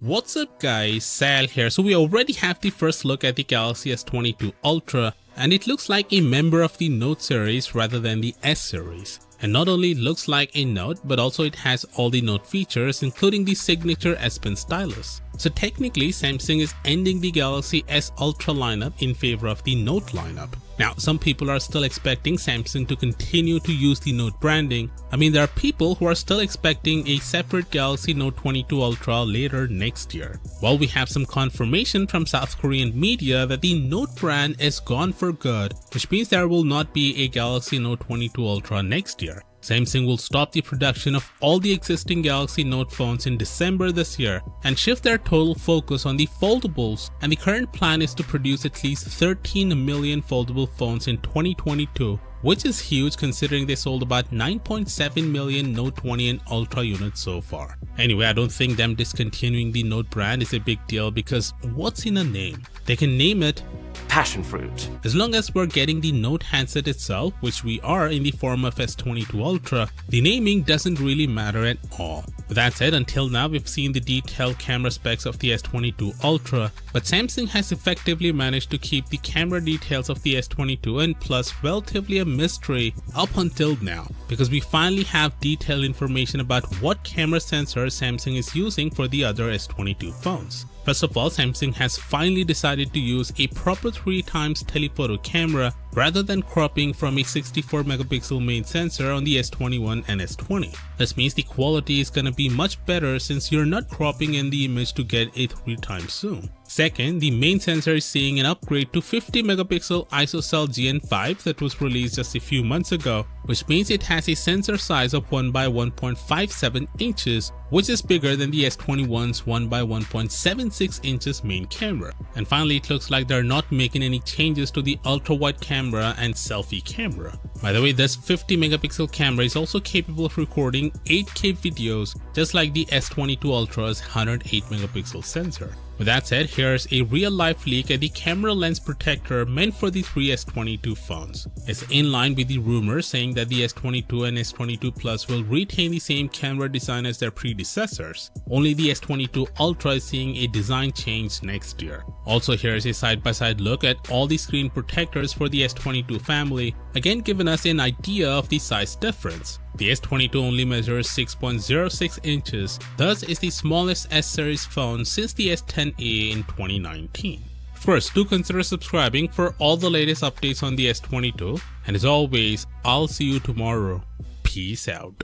What's up guys, Sal here. So we already have the first look at the Galaxy S22 Ultra and it looks like a member of the Note series rather than the S series. And not only looks like a Note, but also it has all the Note features including the signature S Pen stylus. So technically Samsung is ending the Galaxy S Ultra lineup in favor of the Note lineup. Now some people are still expecting Samsung to continue to use the Note branding. I mean, there are people who are still expecting a separate Galaxy Note 22 Ultra later next year. Well, we have some confirmation from South Korean media that the Note brand is gone for good, which means there will not be a Galaxy Note 22 Ultra next year. Samsung will stop the production of all the existing Galaxy Note phones in December this year and shift their total focus on the foldables, and the current plan is to produce at least 13 million foldable phones in 2022, which is huge considering they sold about 9.7 million Note 20 and Ultra units so far. Anyway, I don't think them discontinuing the Note brand is a big deal because what's in a name? They can name it passion fruit. As long as we're getting the Note handset itself, which we are in the form of S22 Ultra, the naming doesn't really matter at all. With that said, until now we've seen the detailed camera specs of the S22 Ultra, but Samsung has effectively managed to keep the camera details of the S22 and Plus relatively a mystery up until now, because we finally have detailed information about what camera sensor Samsung is using for the other S22 phones. First of all, Samsung has finally decided to use a proper 3x telephoto camera rather than cropping from a 64 megapixel main sensor on the S21 and S20. This means the quality is gonna be much better since you're not cropping in the image to get a 3x zoom. Second, the main sensor is seeing an upgrade to 50 megapixel ISOCELL GN5 that was released just a few months ago, which means it has a sensor size of 1 by 1.57 inches, which is bigger than the S21's 1 by 1.76 inches main camera. And finally, it looks like they're not making any changes to the ultra wide camera and selfie camera. By the way, this 50 megapixel camera is also capable of recording 8K videos, just like the S22 Ultra's 108 megapixel sensor. With that said, here's a real-life leak at the camera lens protector meant for the three S22 phones. It's in line with the rumors saying that the S22 and S22 Plus will retain the same camera design as their predecessors. Only the S22 Ultra is seeing a design change next year. Also, here's a side-by-side look at all the screen protectors for the S22 family, again giving us an idea of the size difference. The S22 only measures 6.06 inches, thus is the smallest S-series phone since the S10e in 2019. First, do consider subscribing for all the latest updates on the S22, and as always, I'll see you tomorrow. Peace out.